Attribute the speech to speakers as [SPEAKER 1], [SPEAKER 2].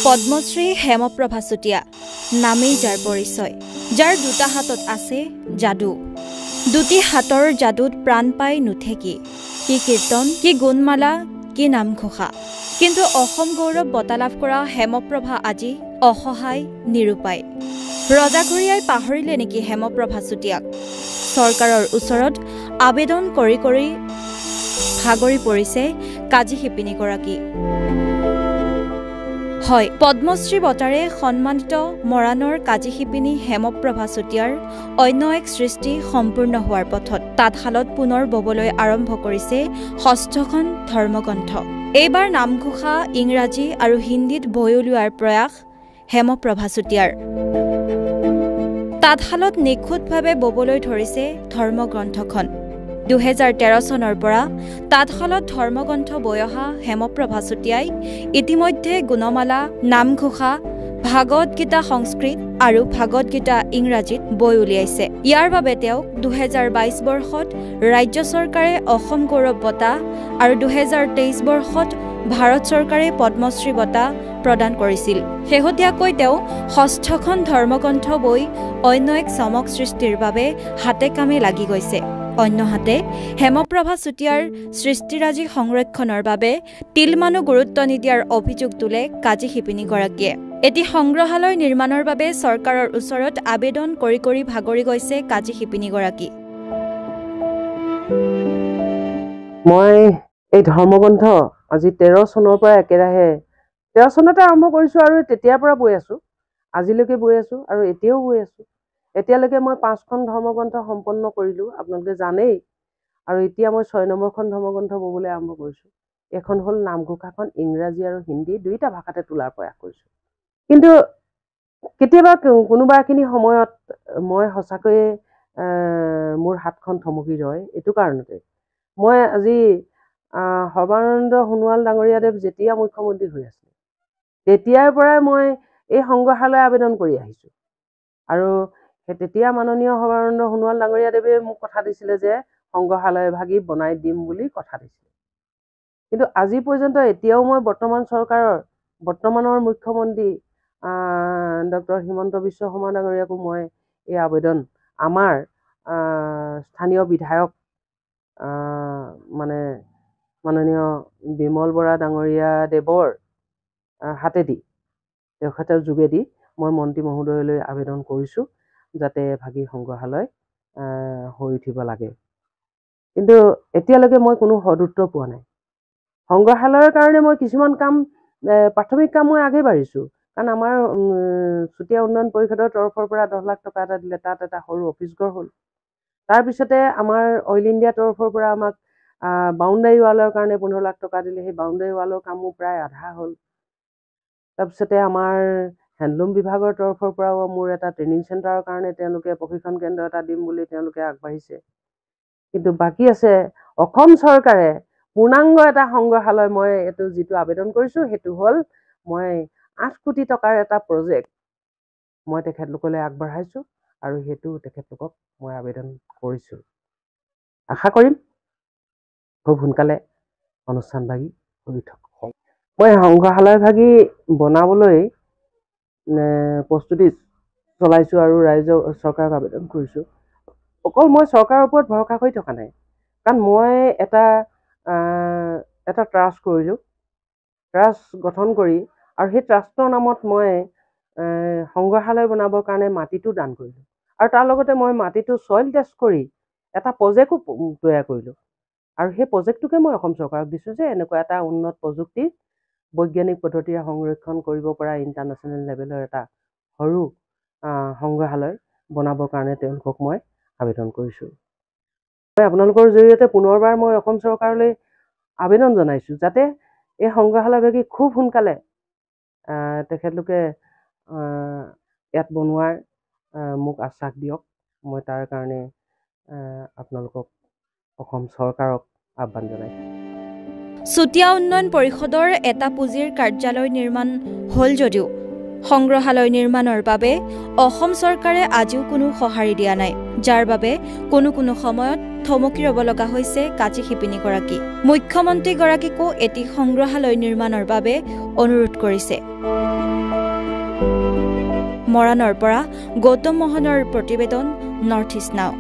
[SPEAKER 1] পদ্মশ্ৰী হেমপ্ৰভা চুতীয়া নামেই যাৰ পৰিচয়, যাৰ দুটা হাতত আছে যাদু। দুটি হাতৰ যাদুত প্ৰাণ পাই নুঠে কি কীৰ্তন, কি গুণমালা, কি নামঘোষা। কিন্তু অসম গৌৰৱ বঁটা লাভ কৰা হেমপ্ৰভা আজি অসহায়, নিৰুপায়। ৰজাঘৰীয়াই পাহৰিলে নেকি হেমপ্ৰভা চুতীয়াক? চৰকাৰৰ ওচৰত আবেদন কৰি কৰি ভাগৰি পৰিছে কাজী শিপিনীগৰাকী। হয়, পদ্মশ্ৰী বঁটাৰে সন্মানিত মৰাণৰ কাজী শিপিনী হেমপ্ৰভা চুতীয়াৰ অন্য এক সৃষ্টি সম্পূৰ্ণ হোৱাৰ পথত তাঁতশালত পুনৰ ববলৈ আৰম্ভ কৰিছে ষষ্ঠখন ধৰ্মগ্ৰন্থ। এইবাৰ নামঘোষা ইংৰাজী আৰু হিন্দীত বৈ উলিওৱাৰ প্ৰয়াস হেমপ্ৰভা চুতীয়াৰ। তাঁতশালত নিখুঁতভাৱে ববলৈ ধৰিছে ধৰ্মগ্ৰন্থখন। 2013 চনৰ পৰা তাঁতশালত ধৰ্মগ্ৰন্থ বৈ অহা হেমপ্ৰভা চুতীয়াই ইতিমধ্যে গুণমালা, নামঘোষা, ভাগৱত গীতা সংস্কৃত আৰু ভাগৱত গীতা ইংৰাজীত বৈ উলিয়াইছে। ইয়াৰ বাবে তেওঁক 2022 বৰ্ষত ৰাজ্য চৰকাৰে অসম গৌৰৱ বঁটা আৰু 2023 বৰ্ষত ভাৰত চৰকাৰে পদ্মশ্ৰী বঁটা প্ৰদান কৰিছিল। শেহতীয়াকৈ তেওঁ ষষ্ঠখন ধৰ্মগ্ৰন্থ বৈ অন্য এক চমক সৃষ্টিৰ বাবে হাতে কামে লাগি গৈছে। অন্যহাতে হেমপ্ৰভা চুতীয়াৰ সৃষ্টিৰাজি সংৰক্ষণৰ বাবে তিলমানো গুৰুত্ব নিদিয়াৰ অভিযোগ তোলে কাজী শিপিনীগৰাকীয়ে। এটি সংগ্ৰহালয় নিৰ্মাণৰ বাবে চৰকাৰৰ ওচৰত আবেদন কৰি কৰি ভাগৰি গৈছে কাজী শিপিনীগৰাকী।
[SPEAKER 2] মই এই ধৰ্মগ্ৰন্থ আজি 13 চনৰ পৰা একেৰাহে 13 চনতে আৰম্ভ কৰিছোঁ আৰু তেতিয়াৰ পৰা বৈ আছোঁ, আজিলৈকে বৈ আছোঁ আৰু এতিয়াও বৈ আছোঁ। এতিয়ালৈকে মই 5খন ধৰ্মগ্ৰন্থ সম্পন্ন কৰিলোঁ, আপোনালোকে জানেই। আৰু এতিয়া মই 6 নম্বৰখন ধৰ্মগ্ৰন্থ ববলৈ আৰম্ভ কৰিছোঁ। এখন হ'ল নামঘোষাখন ইংৰাজী আৰু হিন্দী দুয়োটা ভাষাতে তোলাৰ প্ৰয়াস কৰিছোঁ। কিন্তু কেতিয়াবা কোনোবা এখিনি সময়ত মই সঁচাকৈয়ে মোৰ হাতখন থমকি ৰয়। এইটো কাৰণতে মই আজি সৰ্বানন্দ সোণোৱাল ডাঙৰীয়াদেৱ যেতিয়া মুখ্যমন্ত্ৰী হৈ আছিল তেতিয়াৰ পৰাই মই এই সংগ্ৰহালয় আবেদন কৰি আহিছোঁ। আৰু তেতিয়া মাননীয় সৰ্বানন্দ সোণোৱাল ডাঙৰীয়াদেৱে মোক কথা দিছিলে যে সংগ্ৰহালয় ভাগি বনাই দিম বুলি কথা দিছিলে। কিন্তু আজি পৰ্যন্ত এতিয়াও মই বৰ্তমানৰ মুখ্যমন্ত্ৰী ডক্টৰ হিমন্ত বিশ্ব শৰ্মা ডাঙৰীয়াকো মই এই আবেদন আমাৰ স্থানীয় বিধায়ক মাননীয় বিমল বৰা ডাঙৰীয়া দেৱৰ হাতেদি, তেখেতৰ যোগেদি মই মন্ত্ৰী মহোদয়লৈ আবেদন কৰিছোঁ যাতে ভাগি সংগ্ৰহালয় হৈ উঠিব লাগে। কিন্তু এতিয়ালৈকে মই কোনো সদুত্তৰ পোৱা নাই। সংগ্ৰহালয়ৰ কাৰণে মই কিছুমান কাম, প্ৰাথমিক কাম মই আগে বাঢ়িছোঁ। কাৰণ আমাৰ চুতীয়া উন্নয়ন পৰিষদৰ তৰফৰ পৰা 10 লাখ টকা এটা দিলে, তাত এটা সৰু অফিচ ঘৰ হ'ল। তাৰপিছতে আমাৰ অইল ইণ্ডিয়া তৰফৰ পৰা আমাক বাউণ্ডাৰী ৱালৰ কাৰণে 15 লাখ টকা দিলে, সেই বাউণ্ডাৰী ৱালৰ কামো প্ৰায় আধা হ'ল। তাৰপিছতে আমাৰ হেণ্ডলুম বিভাগৰ তৰফৰ পৰাও মোৰ এটা ট্ৰেইনিং চেণ্টাৰৰ কাৰণে তেওঁলোকে প্ৰশিক্ষণ কেন্দ্ৰ এটা দিম বুলি তেওঁলোকে আগবাঢ়িছে। কিন্তু বাকী আছে অসম চৰকাৰে পূৰ্ণাংগ এটা সংগ্ৰহালয়। মই এইটো যিটো আবেদন কৰিছোঁ সেইটো হ'ল মই 8 কোটি টকাৰ এটা প্ৰজেক্ট মই তেখেতলোকলৈ আগবঢ়াইছোঁ আৰু সেইটো তেখেতলোকক মই আবেদন কৰিছোঁ। আশা কৰিম খুব সোনকালে অনুষ্ঠানভাগি হৈ উঠক। মই সংগ্ৰহালয় ভাগি বনাবলৈ প্ৰস্তুতি চলাইছোঁ আৰু চৰকাৰক আবেদন কৰিছোঁ। অকল মই চৰকাৰৰ ওপৰত ভৰসা কৰি থকা নাই, কাৰণ মই এটা ট্ৰাষ্ট কৰিলোঁ, ট্ৰাষ্ট গঠন কৰি আৰু সেই ট্ৰাষ্টৰ নামত মই সংগ্ৰহালয় বনাবৰ কাৰণে মাটিটো দান কৰিলোঁ। আৰু তাৰ লগতে মই মাটিটো ছইল টেষ্ট কৰি এটা প্ৰজেক্টো তৈয়াৰ কৰিলোঁ। আৰু সেই প্ৰজেক্টটোকে মই অসম চৰকাৰক দিছোঁ যে এনেকুৱা এটা উন্নত প্ৰযুক্তি বৈজ্ঞানিক পদ্ধতিৰে সংৰক্ষণ কৰিব পৰা ইণ্টাৰনেশ্যনেল লেভেলৰ এটা সৰু সংগ্ৰহালয় বনাবৰ কাৰণে তেওঁলোকক মই আবেদন কৰিছোঁ। মই আপোনালোকৰ জৰিয়তে পুনৰবাৰ মই অসম চৰকাৰলৈ আবেদন জনাইছোঁ যাতে এই সংগ্ৰহালয় ভাগি খুব সোনকালে তেখেতলোকে ইয়াত বনোৱাৰ মোক আশ্বাস দিয়ক। মই তাৰ কাৰণে আপোনালোকক অসম চৰকাৰক আহ্বান জনাইছোঁ।
[SPEAKER 1] চুতীয়া উন্নয়ন পৰিষদৰ এটা পুঁজিৰ কাৰ্যালয় নিৰ্মাণ হ'ল যদিও সংগ্ৰহালয় নিৰ্মাণৰ বাবে অসম চৰকাৰে আজিও কোনো সঁহাৰি দিয়া নাই, যাৰ বাবে কোনো সময়ত থমকি ৰ'ব লগা হৈছে কাজী শিপিনীগৰাকী মুখ্যমন্ত্ৰীগৰাকীকো এটি সংগ্ৰহালয় নিৰ্মাণৰ বাবে অনুৰোধ কৰিছে মৰাণৰ পৰা গৌতম মোহনৰ প্ৰতিবেদন নৰ্থ ইষ্ট নাও